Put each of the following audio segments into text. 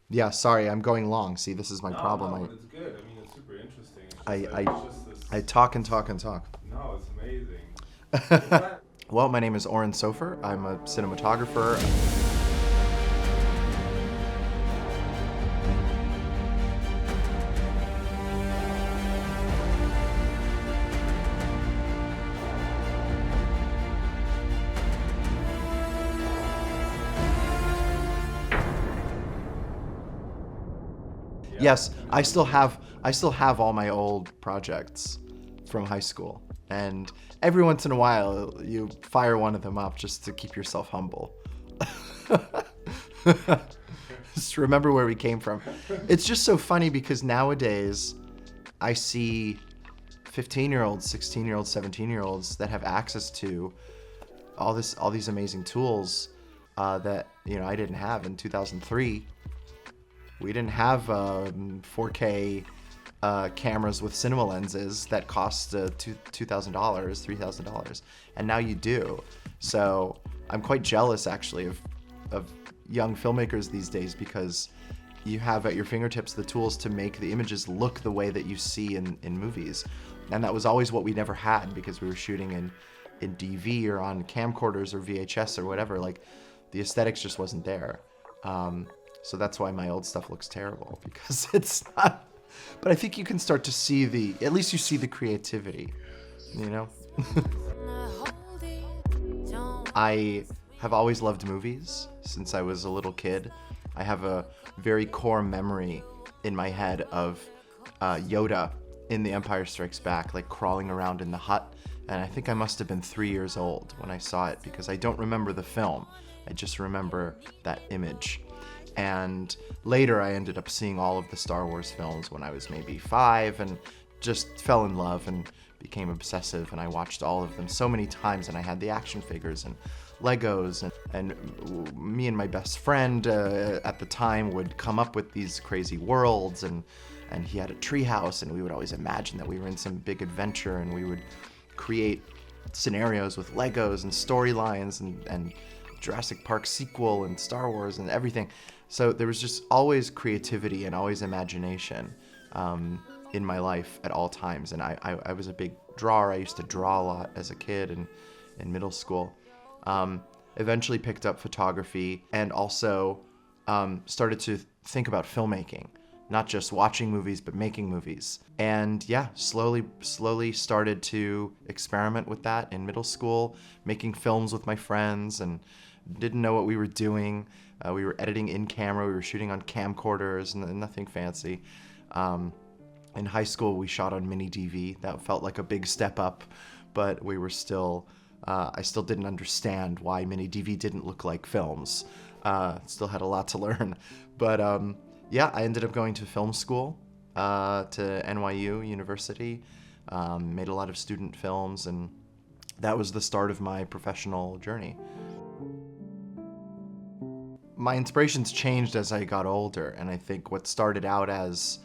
Yeah, sorry, I'm going long. See, this is my No, problem. no, but it's good. I mean, it's super interesting. It's I, just I, I, it's just I this. talk and talk and talk. No, it's amazing. Well, glad. Well, my name is Oren Soffer. I'm a cinematographer. Yeah, Yes, and I it's still super have interesting. I still have all my old projects from high school. And every once in a while you fire one of them up just to keep yourself humble. Just remember where we came from. It's just so funny because nowadays I see 15-year-olds, 16-year-olds, 17-year-olds that have access to all these amazing tools that I didn't have in 2003. We didn't have 4K cameras with cinema lenses that cost $2,000, $3,000, and now you do. So I'm quite jealous actually of young filmmakers these days because you have at your fingertips the tools to make the images look the way that you see in movies. And that was always what we never had because we were shooting in DV or on camcorders or VHS or whatever. Like the aesthetics just wasn't there. Um, so that's why my old stuff looks terrible because it's not. But I think you can start to see at least you see the creativity, you know? I have always loved movies since I was a little kid. I have a very core memory in my head of Yoda in The Empire Strikes Back, like crawling around in the hut. And I think I must have been 3 years old when I saw it because I don't remember the film. I just remember that image. And later I ended up seeing all of the Star Wars films when I was maybe 5 and just fell in love and became obsessive, and I watched all of them so many times, and I had the action figures and Legos, and me and my best friend at the time would come up with these crazy worlds, and he had a treehouse, and we would always imagine that we were in some big adventure, and we would create scenarios with Legos and storylines and Jurassic Park sequel and Star Wars and everything. So there was just always creativity and always imagination in my life at all times. And I was a big drawer. I used to draw a lot as a kid and in middle school. Eventually picked up photography and also started to think about filmmaking, not just watching movies, but making movies. And yeah, slowly started to experiment with that in middle school, making films with my friends and didn't know what we were doing. We were editing in camera, we were shooting on camcorders, nothing fancy. In high school, we shot on mini DV. That felt like a big step up, but we were still, I still didn't understand why mini DV didn't look like films. Still had a lot to learn. But yeah, I ended up going to film school, to NYU University, made a lot of student films, and that was the start of my professional journey. My inspirations changed as I got older, and I think what started out as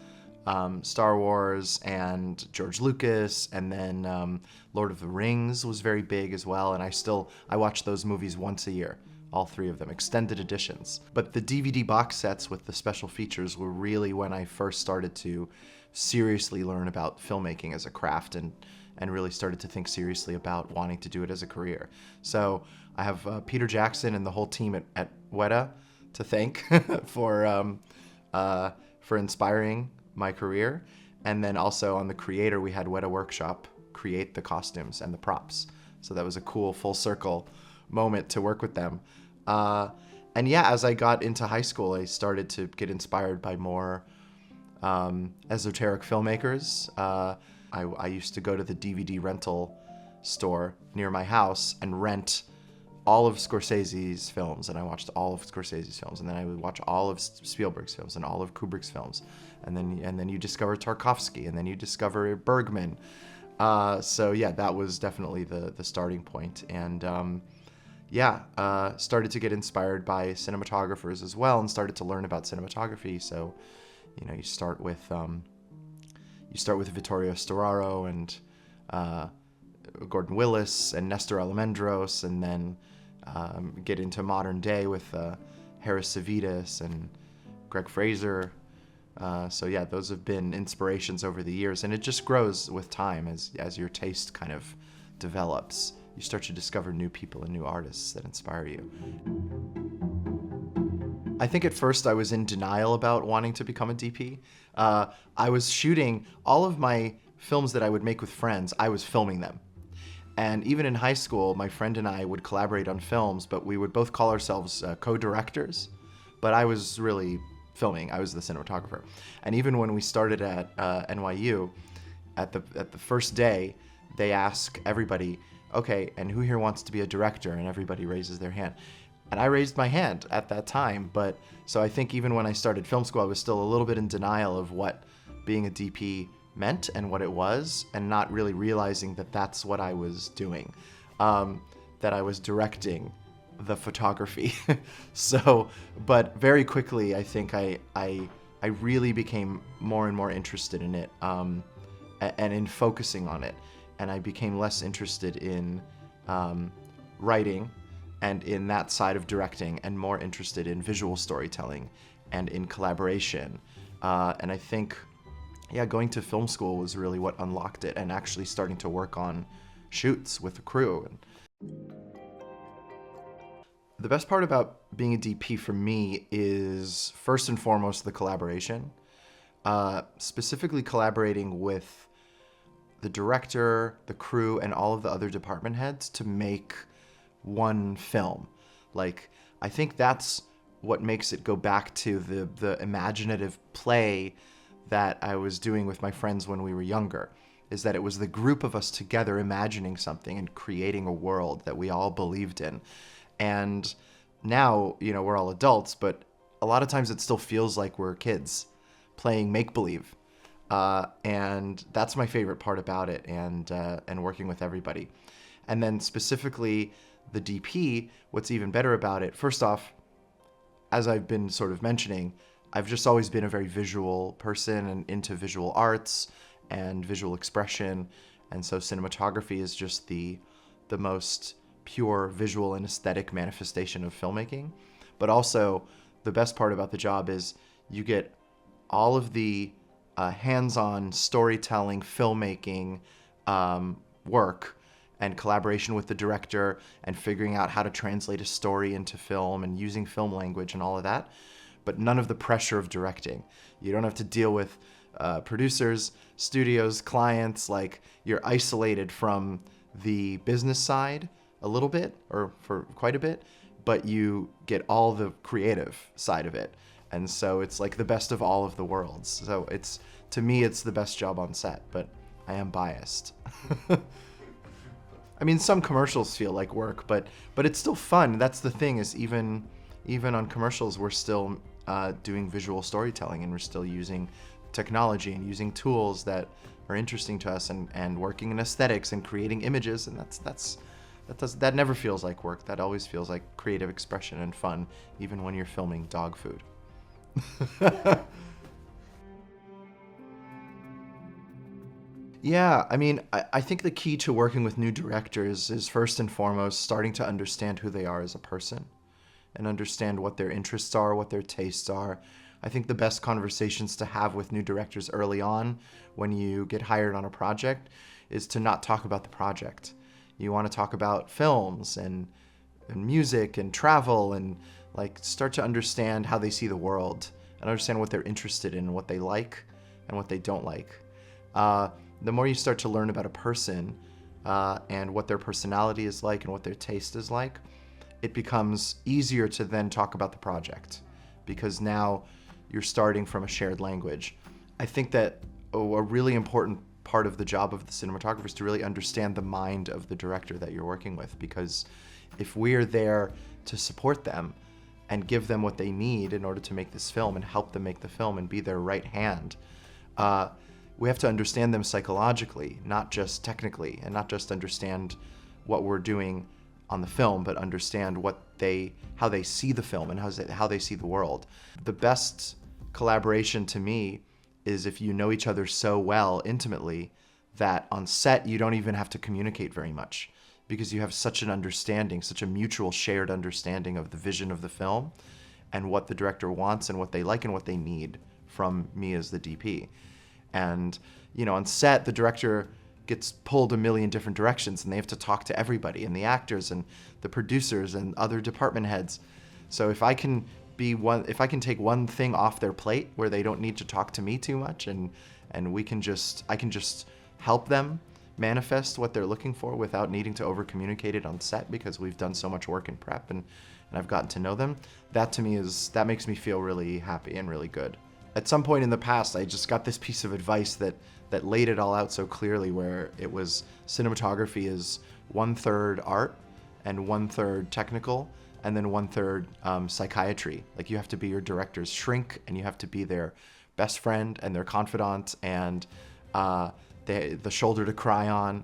Star Wars and George Lucas, and then Lord of the Rings was very big as well. And I watch those movies once a year, all three of them, extended editions. But the DVD box sets with the special features were really when I first started to seriously learn about filmmaking as a craft and really started to think seriously about wanting to do it as a career. So I have Peter Jackson and the whole team at Weta to thank for inspiring my career. And then also on the creator, we had Weta Workshop create the costumes and the props. So that was a cool full circle moment to work with them. And yeah, as I got into high school, I started to get inspired by more esoteric filmmakers. I used to go to the DVD rental store near my house and rent all of Scorsese's films, and I watched all of Scorsese's films, and then I would watch all of Spielberg's films and all of Kubrick's films, and then you discover Tarkovsky, and then you discover Bergman. So yeah, that was definitely the starting point, and yeah, started to get inspired by cinematographers as well, and started to learn about cinematography. So you start with Vittorio Storaro and Gordon Willis and Nestor Almendros, and then get into modern day with Harris Savitas and Greig Fraser. So yeah, those have been inspirations over the years, and it just grows with time as your taste kind of develops. You start to discover new people and new artists that inspire you. I think at first I was in denial about wanting to become a DP. I was shooting all of my films that I would make with friends, I was filming them. And even in high school, my friend and I would collaborate on films, but we would both call ourselves co-directors. But I was really filming. I was the cinematographer. And even when we started at NYU, at the first day, they ask everybody, okay, and who here wants to be a director? And everybody raises their hand. And I raised my hand at that time. But so I think even when I started film school, I was still a little bit in denial of what being a DP meant and what it was, and not really realizing that that's what I was doing, that I was directing the photography. So, but very quickly, I think I really became more and more interested in it, and in focusing on it. And I became less interested in writing and in that side of directing, and more interested in visual storytelling and in collaboration. And I think, yeah, going to film school was really what unlocked it, and actually starting to work on shoots with the crew. The best part about being a DP for me is first and foremost the collaboration. Specifically collaborating with the director, the crew, and all of the other department heads to make one film. Like, I think that's what makes it go back to the imaginative play that I was doing with my friends when we were younger, is that it was the group of us together imagining something and creating a world that we all believed in. And now, you know, we're all adults, but a lot of times it still feels like we're kids playing make-believe. And that's my favorite part about it, and working with everybody. And then specifically the DP, what's even better about it, first off, as I've been sort of mentioning, I've just always been a very visual person and into visual arts and visual expression. And so cinematography is just the most pure visual and aesthetic manifestation of filmmaking. But also, the best part about the job is you get all of the hands-on storytelling, filmmaking work and collaboration with the director, and figuring out how to translate a story into film and using film language and all of that, but none of the pressure of directing. You don't have to deal with producers, studios, clients. Like, you're isolated from the business side a little bit, or for quite a bit, but you get all the creative side of it. And so it's like the best of all of the worlds. So it's, to me, it's the best job on set, but I am biased. I mean, some commercials feel like work, but it's still fun. That's the thing, is even on commercials, we're still doing visual storytelling, and we're still using technology and using tools that are interesting to us, and working in aesthetics and creating images, and that never feels like work. That always feels like creative expression and fun, even when you're filming dog food. Yeah, I mean, I think the key to working with new directors is first and foremost starting to understand who they are as a person, and understand what their interests are, what their tastes are. I think the best conversations to have with new directors early on, when you get hired on a project, is to not talk about the project. You want to talk about films and music and travel, and like start to understand how they see the world, and understand what they're interested in, what they like and what they don't like. The more you start to learn about a person and what their personality is like and what their taste is like, it becomes easier to then talk about the project, because now you're starting from a shared language. I think that a really important part of the job of the cinematographer is to really understand the mind of the director that you're working with, because if we're there to support them and give them what they need in order to make this film, and help them make the film and be their right hand, we have to understand them psychologically, not just technically, and not just understand what we're doing on the film, but understand how they see the film and how they see the world. The best collaboration to me is if you know each other so well intimately that on set you don't even have to communicate very much, because you have such an understanding, such a mutual shared understanding of the vision of the film, and what the director wants and what they like and what they need from me as the DP. And, on set, the director gets pulled a million different directions, and they have to talk to everybody, and the actors and the producers and other department heads. So if I can take one thing off their plate where they don't need to talk to me too much, and I can just help them manifest what they're looking for without needing to over communicate it on set, because we've done so much work in prep and I've gotten to know them. That to me that makes me feel really happy and really good. At some point in the past, I just got this piece of advice that laid it all out so clearly, where it was cinematography is 1/3 art and 1/3 technical, and then 1/3 psychiatry. Like, you have to be your director's shrink, and you have to be their best friend and their confidant, and the shoulder to cry on,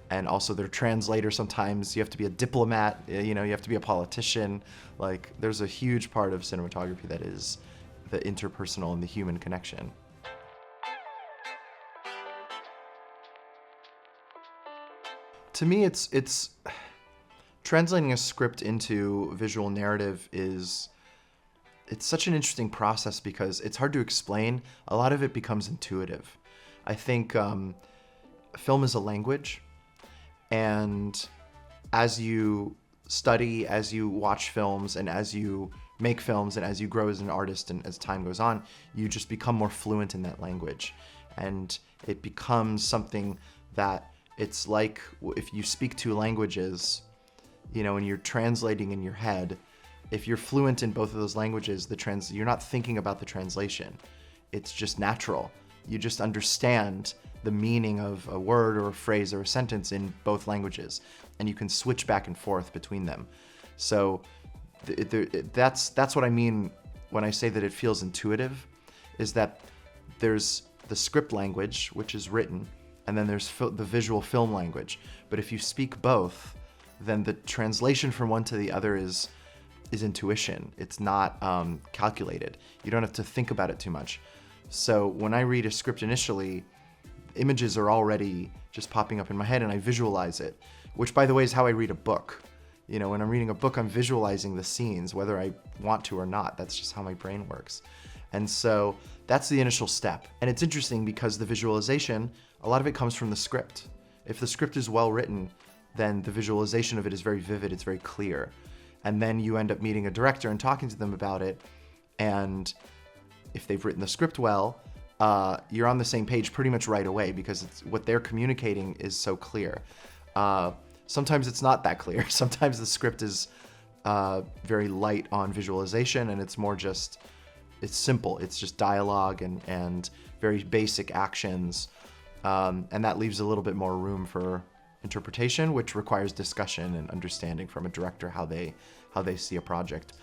and also their translator. Sometimes you have to be a diplomat, you have to be a politician. Like, there's a huge part of cinematography that is the interpersonal and the human connection. To me, it's translating a script into visual narrative it's such an interesting process, because it's hard to explain. A lot of it becomes intuitive. I think film is a language, and as you study, as you watch films, and as you make films, and as you grow as an artist, and as time goes on, you just become more fluent in that language. And it becomes something that it's like if you speak two languages, and you're translating in your head. If you're fluent in both of those languages, you're not thinking about the translation. It's just natural. You just understand the meaning of a word or a phrase or a sentence in both languages, and you can switch back and forth between them. So that's what I mean when I say that it feels intuitive, is that there's the script language, which is written, and then there's the visual film language. But if you speak both, then the translation from one to the other is intuition. It's not calculated. You don't have to think about it too much. So when I read a script initially, images are already just popping up in my head, and I visualize it, which, by the way, is how I read a book. When I'm reading a book, I'm visualizing the scenes, whether I want to or not. That's just how my brain works. And so that's the initial step. And it's interesting because the visualization, a lot of it comes from the script. If the script is well written, then the visualization of it is very vivid, it's very clear. And then you end up meeting a director and talking to them about it, and if they've written the script well, you're on the same page pretty much right away, because what they're communicating is so clear. Sometimes it's not that clear. Sometimes the script is very light on visualization, and it's simple. It's just dialogue and very basic actions, and that leaves a little bit more room for interpretation, which requires discussion and understanding from a director how they see a project.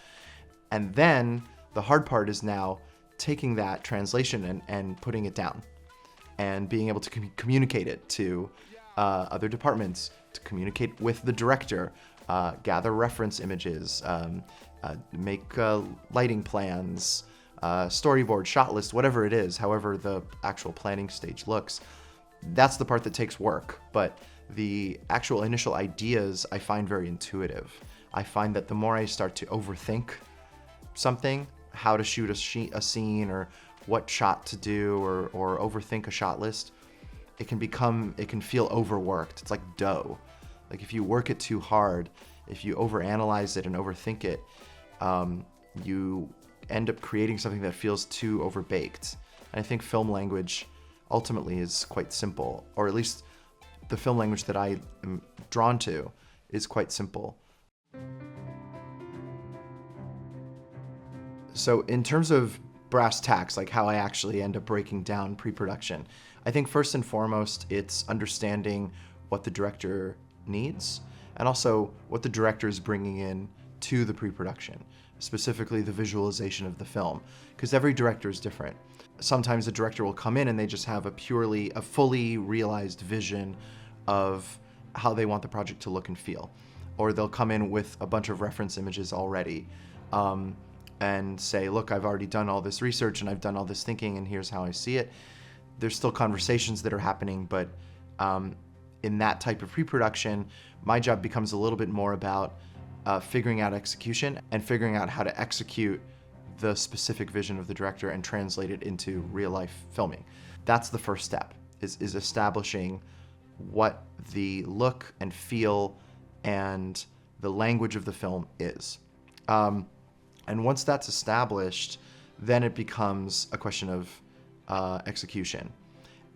And then the hard part is now taking that translation and putting it down, and being able to communicate it to other departments, to communicate with the director, gather reference images, make lighting plans, storyboard, shot list, whatever it is, however the actual planning stage looks. That's the part that takes work, but the actual initial ideas I find very intuitive. I find that the more I start to overthink something, how to shoot a scene, or what shot to do, or overthink a shot list, it can feel overworked. It's like dough. Like, if you work it too hard, if you overanalyze it and overthink it, you end up creating something that feels too overbaked. And I think film language ultimately is quite simple, or at least the film language that I am drawn to is quite simple. So in terms of brass tacks, like how I actually end up breaking down pre-production, I think first and foremost, it's understanding what the director needs, and also what the director is bringing in to the pre-production, specifically the visualization of the film, because every director is different. Sometimes a director will come in and they just have a fully realized vision of how they want the project to look and feel. Or they'll come in with a bunch of reference images already, and say, look, I've already done all this research and I've done all this thinking, and here's how I see it. There's still conversations that are happening, but in that type of pre-production, my job becomes a little bit more about figuring out execution and figuring out how to execute the specific vision of the director and translate it into real life filming. That's the first step, is establishing what the look and feel and the language of the film is. And once that's established, then it becomes a question of execution.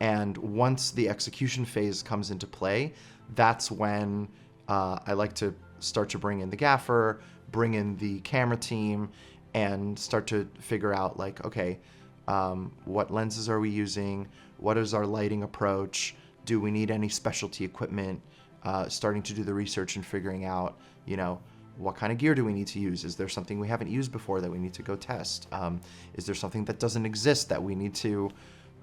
And once the execution phase comes into play, that's when I like to start to bring in the gaffer, bring in the camera team, and start to figure out, like, okay, what lenses are we using? What is our lighting approach? Do we need any specialty equipment? Starting to do the research and figuring out, what kind of gear do we need to use? Is there something we haven't used before that we need to go test? Is there something that doesn't exist that we need to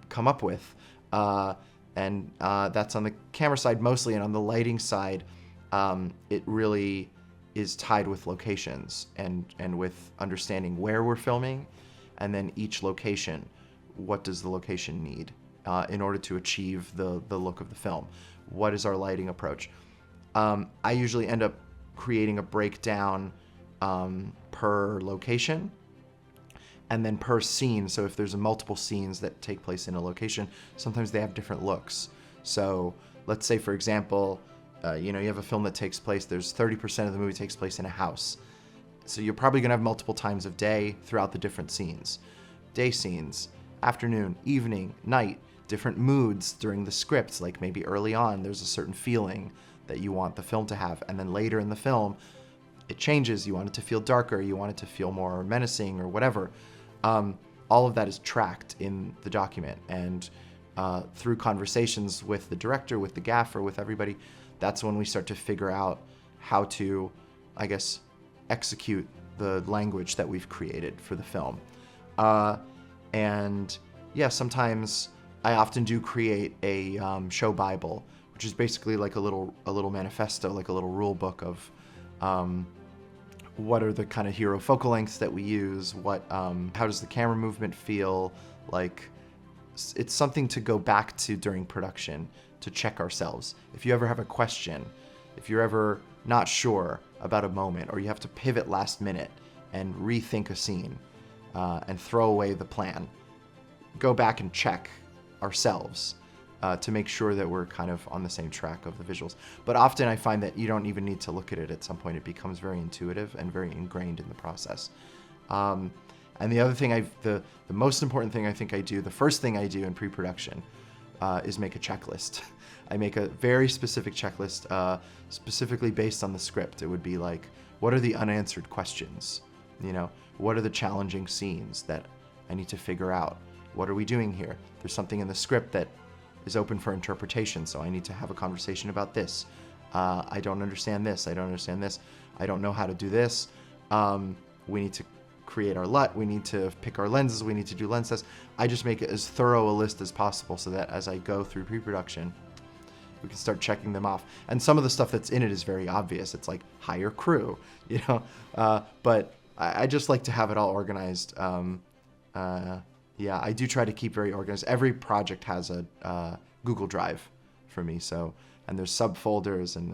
come up with? And that's on the camera side mostly, and on the lighting side, it really is tied with locations and with understanding where we're filming, and then each location, what does the location need in order to achieve the look of the film? What is our lighting approach? I usually end up creating a breakdown per location and then per scene. So if there's multiple scenes that take place in a location, sometimes they have different looks. So let's say, for example, you have a film that takes place, there's 30% of the movie takes place in a house. So you're probably going to have multiple times of day throughout the different scenes. Day scenes, afternoon, evening, night, different moods during the scripts, like maybe early on there's a certain feeling that you want the film to have, and then later in the film it changes. You want it to feel darker, you want it to feel more menacing or whatever. All of that is tracked in the document, and through conversations with the director, with the gaffer, with everybody, that's when we start to figure out how to, I guess, execute the language that we've created for the film. And yeah, sometimes I often do create a show Bible, which is basically like a little manifesto, like a little rule book of what are the kind of hero focal lengths that we use, how does the camera movement feel like. It's something to go back to during production to check ourselves. If you ever have a question, if you're ever not sure about a moment, or you have to pivot last minute and rethink a scene and throw away the plan, go back and check ourselves to make sure that we're kind of on the same track of the visuals. But often I find that you don't even need to look at it at some point. It becomes very intuitive and very ingrained in the process. And the other thing, the most important thing I think I do, the first thing I do in pre-production is make a checklist. I make a very specific checklist, specifically based on the script. It would be like, what are the unanswered questions? What are the challenging scenes that I need to figure out? What are we doing here? There's something in the script that is open for interpretation, so I need to have a conversation about this. I don't understand this. I don't understand this. I don't know how to do this. We need to create our LUT, we need to pick our lenses, we need to do lens tests. I just make it as thorough a list as possible so that as I go through pre-production, we can start checking them off. And some of the stuff that's in it is very obvious. It's like hire crew, but I just like to have it all organized. Yeah, I do try to keep very organized. Every project has a Google Drive for me, and there's subfolders, and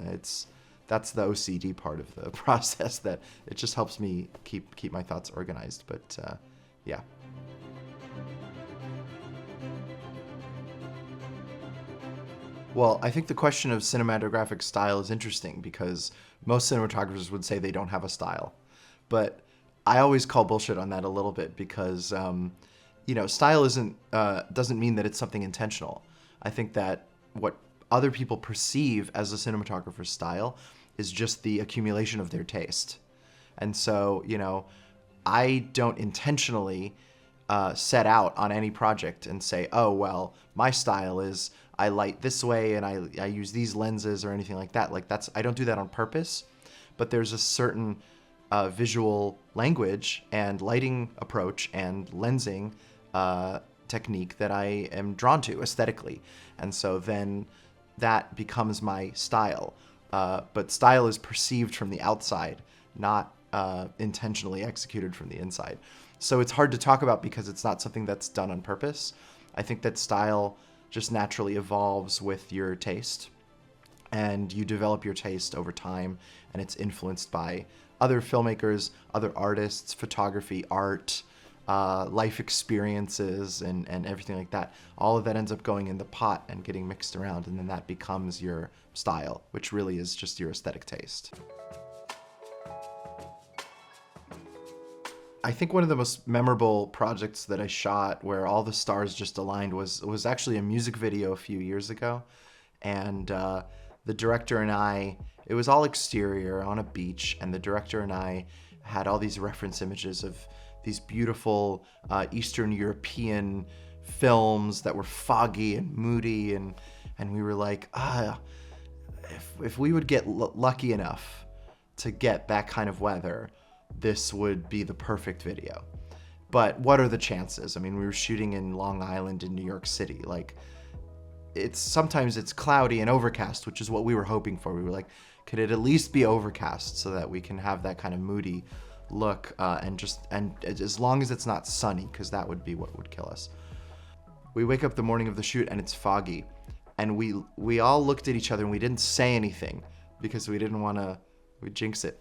that's the OCD part of the process, that it just helps me keep my thoughts organized. But yeah. Well, I think the question of cinematographic style is interesting because most cinematographers would say they don't have a style. But I always call bullshit on that a little bit because, style doesn't mean that it's something intentional. I think that what other people perceive as a cinematographer's style is just the accumulation of their taste. And so, I don't intentionally set out on any project and say, oh, well, my style is I light this way and I use these lenses or anything like that. I don't do that on purpose, but there's a certain visual language and lighting approach and lensing technique that I am drawn to aesthetically. And so then that becomes my style. But style is perceived from the outside, not intentionally executed from the inside. So it's hard to talk about because it's not something that's done on purpose. I think that style just naturally evolves with your taste. and you develop your taste over time, and it's influenced by other filmmakers, other artists, photography, art, life experiences, and everything like that. All of that ends up going in the pot and getting mixed around, and then that becomes your style, which really is just your aesthetic taste. I think one of the most memorable projects that I shot where all the stars just aligned was actually a music video a few years ago. And the director and I, it was all exterior on a beach, and the director and I had all these reference images of these beautiful Eastern European films that were foggy and moody, and we were like, if we would get lucky enough to get that kind of weather, this would be the perfect video. But what are the chances? I mean, we were shooting in Long Island in New York City. Like, sometimes it's cloudy and overcast, which is what we were hoping for. We were like, could it at least be overcast so that we can have that kind of moody look, and as long as it's not sunny, because that would be what would kill us. We wake up the morning of the shoot and it's foggy, and we all looked at each other and we didn't say anything because we didn't want to jinx it.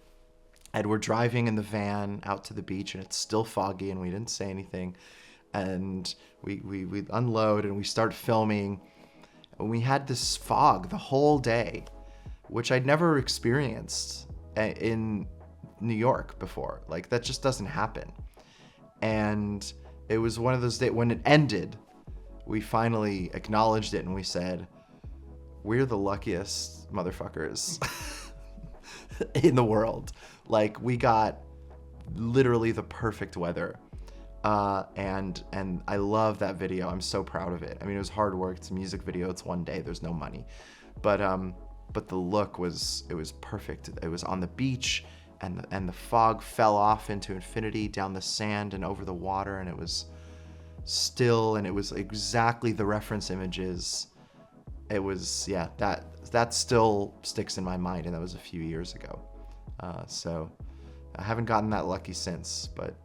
And we're driving in the van out to the beach, and it's still foggy, and we didn't say anything. And we unload and we start filming. And we had this fog the whole day, which I'd never experienced in New York before. Like, that just doesn't happen. And it was one of those days when it ended, we finally acknowledged it and we said, we're the luckiest motherfuckers in the world. Like, we got literally the perfect weather, and I love that video. I'm so proud of it. I mean, it was hard work. It's a music video. It's one day. There's no money, but the look was perfect. It was on the beach, and the fog fell off into infinity down the sand and over the water, and it was still, and it was exactly the reference images. It was, yeah, that still sticks in my mind, and that was a few years ago. So I haven't gotten that lucky since, but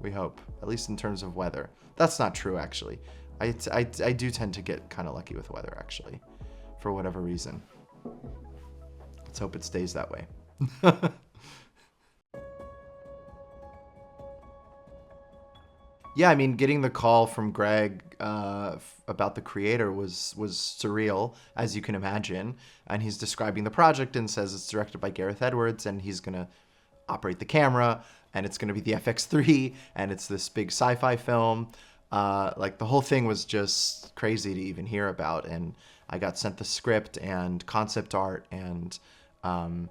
we hope, at least in terms of weather. That's not true, actually. I do tend to get kind of lucky with weather, actually, for whatever reason. Let's hope it stays that way. Yeah, I mean, getting the call from Greig about the creator was surreal, as you can imagine. And he's describing the project and says it's directed by Gareth Edwards, and he's going to operate the camera, and it's going to be the FX3, and it's this big sci-fi film. Like, the whole thing was just crazy to even hear about. And I got sent the script and concept art and the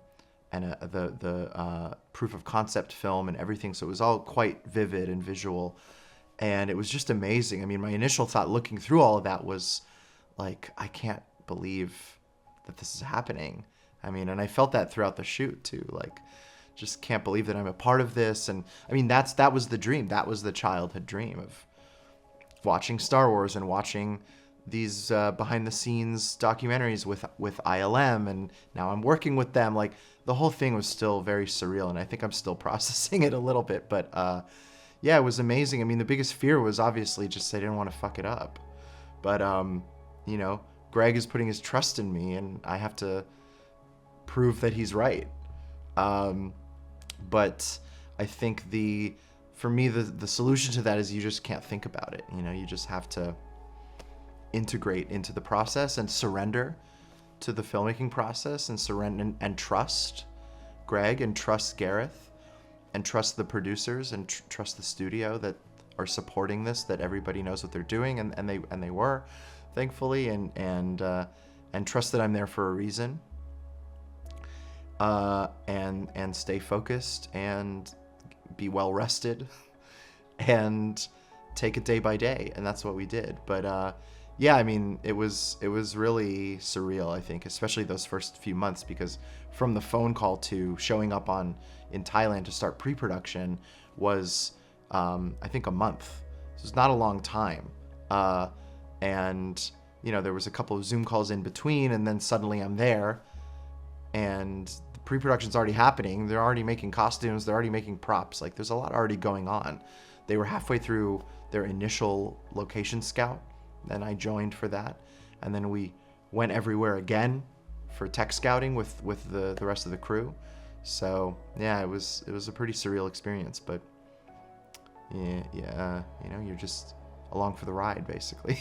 proof of concept film and everything. So it was all quite vivid and visual. And it was just amazing. I mean, my initial thought looking through all of that was like, I can't believe that this is happening. I mean, and I felt that throughout the shoot too. Like, just can't believe that I'm a part of this. And I mean, that was the dream. That was the childhood dream of watching Star Wars and watching these behind the scenes documentaries with ILM. And now I'm working with them. Like, the whole thing was still very surreal. And I think I'm still processing it a little bit, but, yeah, it was amazing. I mean, the biggest fear was obviously just they didn't want to fuck it up. But, you know, Greig is putting his trust in me, and I have to prove that he's right. But I think for me, the solution to that is you just can't think about it. You know, you just have to integrate into the process and surrender to the filmmaking process, and surrender and trust Greig and trust Gareth. And trust the producers and trust the studio that are supporting this, that everybody knows what they're doing, and they were, thankfully, and trust that I'm there for a reason, and stay focused and be well rested, and take it day by day, and that's what we did. But yeah, I mean, it was really surreal, I think, especially those first few months, because from the phone call to showing up in Thailand to start pre-production was, I think, a month. So it's not a long time. And, you know, there was a couple of Zoom calls in between, and then suddenly I'm there, and the pre-production's already happening. They're already making costumes. They're already making props. Like, there's a lot already going on. They were halfway through their initial location scout. Then I joined for that. And then we went everywhere again for tech scouting with the rest of the crew. So yeah, it was a pretty surreal experience, but yeah, you're just along for the ride, basically.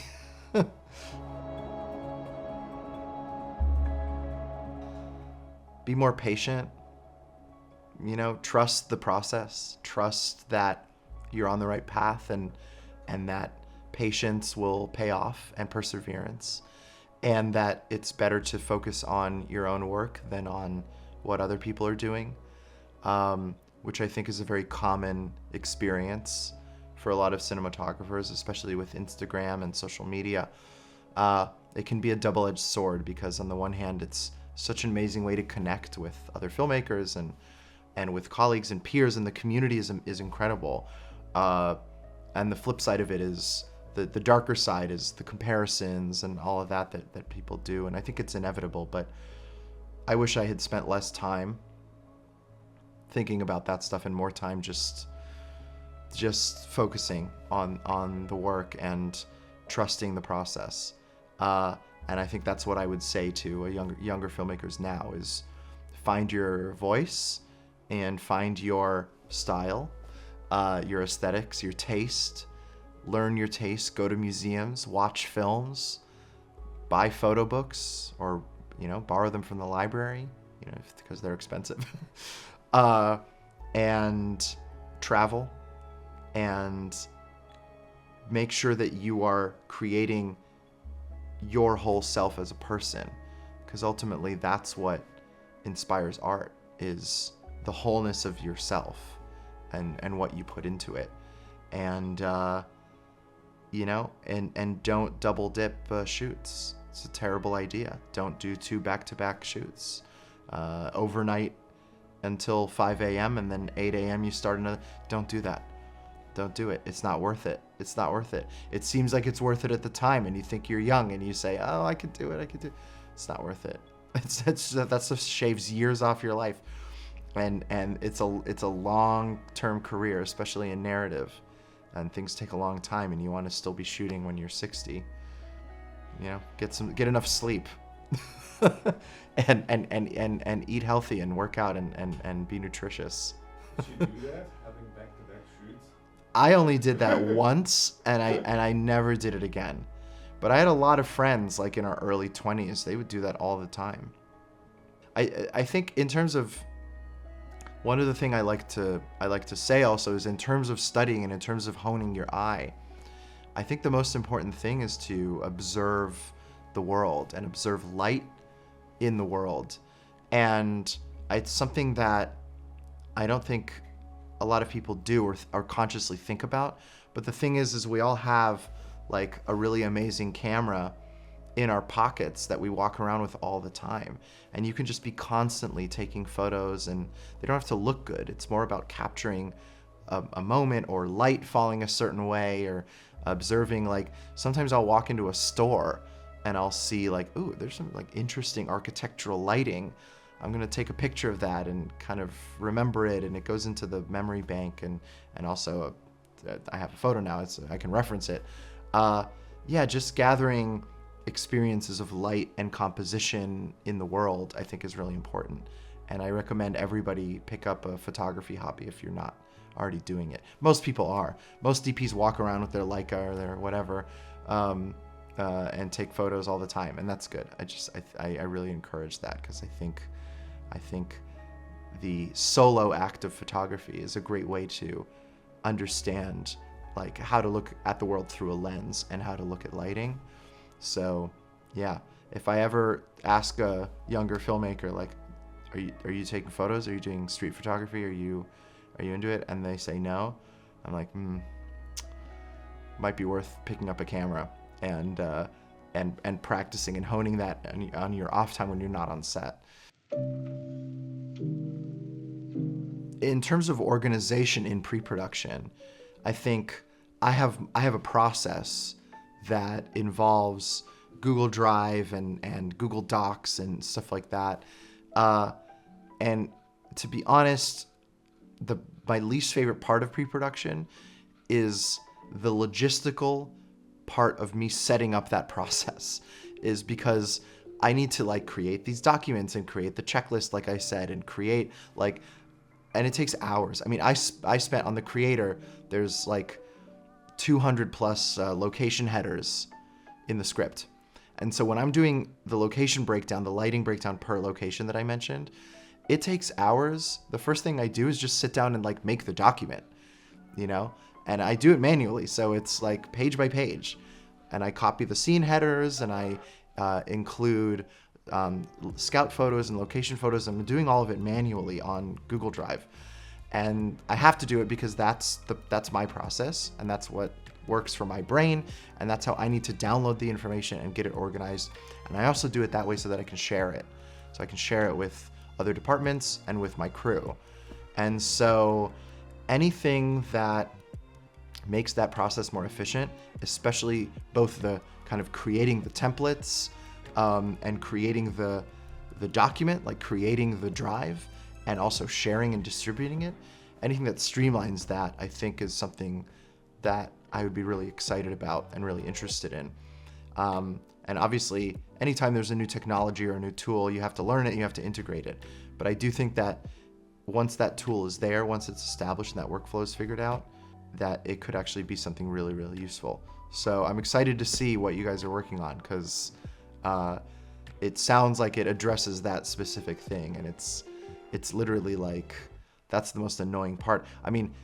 Be more patient, trust the process, trust that you're on the right path, and that patience will pay off, and perseverance, and that it's better to focus on your own work than on what other people are doing, which I think is a very common experience for a lot of cinematographers, especially with Instagram and social media. It can be a double-edged sword, because on the one hand, it's such an amazing way to connect with other filmmakers and with colleagues and peers, and the community is incredible. And the flip side of it is the darker side is the comparisons and all of that people do, and I think it's inevitable, but I wish I had spent less time thinking about that stuff and more time just focusing on the work and trusting the process. And I think that's what I would say to younger filmmakers now is find your voice and find your style, your aesthetics, your taste. Learn your taste, go to museums, watch films, buy photo books, or borrow them from the library, because they're expensive. And travel, and make sure that you are creating your whole self as a person, because ultimately that's what inspires art, is the wholeness of yourself and what you put into it. And and don't double dip shoots. It's a terrible idea. Don't do 2 back-to-back shoots overnight until 5 a.m. and then 8 a.m. you start another. Don't do that. Don't do it. It's not worth it. It's not worth it. It seems like it's worth it at the time, and you think you're young, and you say, "Oh, I could do it. I could do it." It's not worth it. That stuff shaves years off your life, and it's a long-term career, especially in narrative, and things take a long time, and you want to still be shooting when you're 60. Get enough sleep, and eat healthy and work out and be nutritious. Did you do that? Having back-to-back shoots? I only did that once, and I never did it again. But I had a lot of friends, like in our early 20s, they would do that all the time. I think in terms of one of the things I like to say also is in terms of studying and in terms of honing your eye, I think the most important thing is to observe the world and observe light in the world. And it's something that I don't think a lot of people do or consciously think about. But the thing is we all have like a really amazing camera in our pockets that we walk around with all the time. And you can just be constantly taking photos, and they don't have to look good. It's more about capturing a moment, or light falling a certain way, or observing. Like sometimes I'll walk into a store and I'll see like, ooh, there's some like interesting architectural lighting. I'm gonna take a picture of that and kind of remember it, and it goes into the memory bank, and also I have a photo now, I can reference it. Just gathering experiences of light and composition in the world, I think, is really important. And I recommend everybody pick up a photography hobby if you're not already doing it. Most people are. Most DPs walk around with their Leica or their whatever, and take photos all the time, and that's good. I really encourage that, because I think the solo act of photography is a great way to understand like how to look at the world through a lens and how to look at lighting. So yeah, if I ever ask a younger filmmaker, like, are you taking photos? Are you doing street photography? Are you into it? And they say no, I'm like, might be worth picking up a camera and practicing and honing that on your off time when you're not on set. In terms of organization in pre-production, I think I have a process that involves Google Drive and Google Docs and stuff like that. And to be honest, my least favorite part of pre-production is the logistical part of me setting up that process, is because I need to like create these documents and create the checklist, like I said, and create like, and it takes hours. I mean, I spent on the creator, there's like 200 plus location headers in the script. And so when I'm doing the location breakdown, the lighting breakdown per location that I mentioned, it takes hours. The first thing I do is just sit down and like make the document, you know, and I do it manually. So it's like page by page, and I copy the scene headers, and I include scout photos and location photos. I'm doing all of it manually on Google Drive, and I have to do it because that's my process, and that's what works for my brain, and that's how I need to download the information and get it organized. And I also do it that way so that I can share it. So I can share it with other departments and with my crew. And so anything that makes that process more efficient, especially both the kind of creating the templates and creating the document, like creating the drive, and also sharing and distributing it, anything that streamlines that, I think, is something that I would be really excited about and really interested in. And obviously, anytime there's a new technology or a new tool, you have to learn it, you have to integrate it. But I do think that once that tool is there, once it's established and that workflow is figured out, that it could actually be something really, really useful. So I'm excited to see what you guys are working on, because it sounds like it addresses that specific thing, and it's literally like, that's the most annoying part. I mean,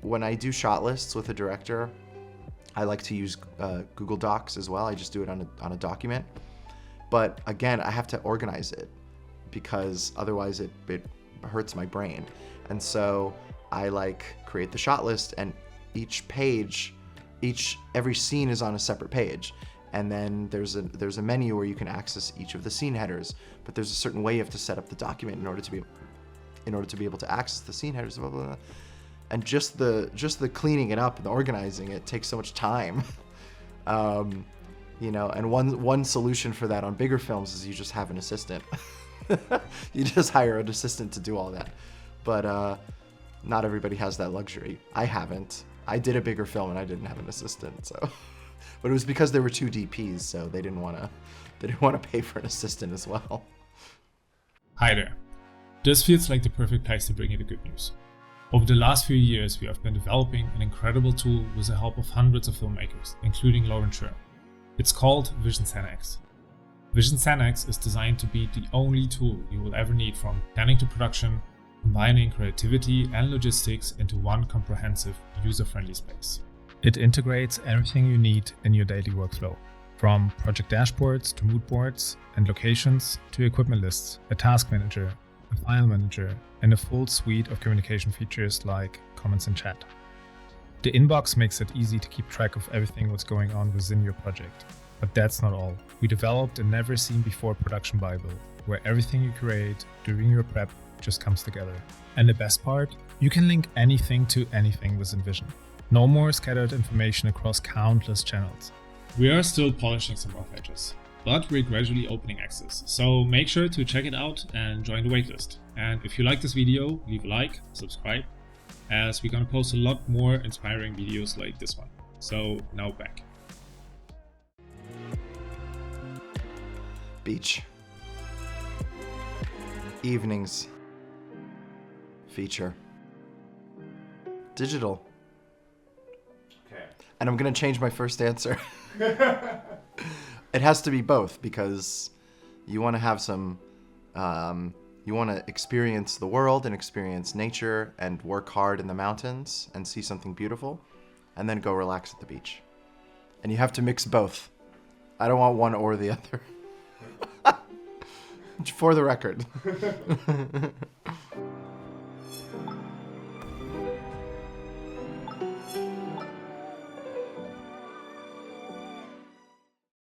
when I do shot lists with a director, I like to use Google Docs as well. I just do it on a document. But again, I have to organize it, because otherwise it hurts my brain. And so I like create the shot list, and each page, every scene is on a separate page. And then there's a menu where you can access each of the scene headers, but there's a certain way you have to set up the document in order to be able to access the scene headers, blah, blah, blah. And just the cleaning it up and the organizing it takes so much time. You know, and one solution for that on bigger films is you just have an assistant. You just hire an assistant to do all that. But not everybody has that luxury. I haven't. I did a bigger film and I didn't have an assistant, so. But it was because there were 2 DPs, so they didn't want to pay for an assistant as well. Hi there. This feels like the perfect place to bring you the good news. Over the last few years, we have been developing an incredible tool with the help of hundreds of filmmakers, including Oren Soffer. It's called Cine X. Cine X is designed to be the only tool you will ever need, from planning to production, combining creativity and logistics into one comprehensive, user-friendly space. It integrates everything you need in your daily workflow, from project dashboards to mood boards and locations to equipment lists, a task manager, a file manager, and a full suite of communication features like comments and chat. The inbox makes it easy to keep track of everything that's going on within your project. But that's not all. We developed a never-seen-before production Bible, where everything you create during your prep just comes together. And the best part? You can link anything to anything within Vision. No more scattered information across countless channels. We are still polishing some rough edges, but we're gradually opening access, so make sure to check it out and join the waitlist. And if you like this video, leave a like, subscribe, as we're gonna post a lot more inspiring videos like this one. So now back. Beach. Evenings. Feature. Digital. Okay. And I'm gonna change my first answer. It has to be both, because you want to have some, you want to experience the world and experience nature and work hard in the mountains and see something beautiful, and then go relax at the beach. And you have to mix both. I don't want one or the other. For the record.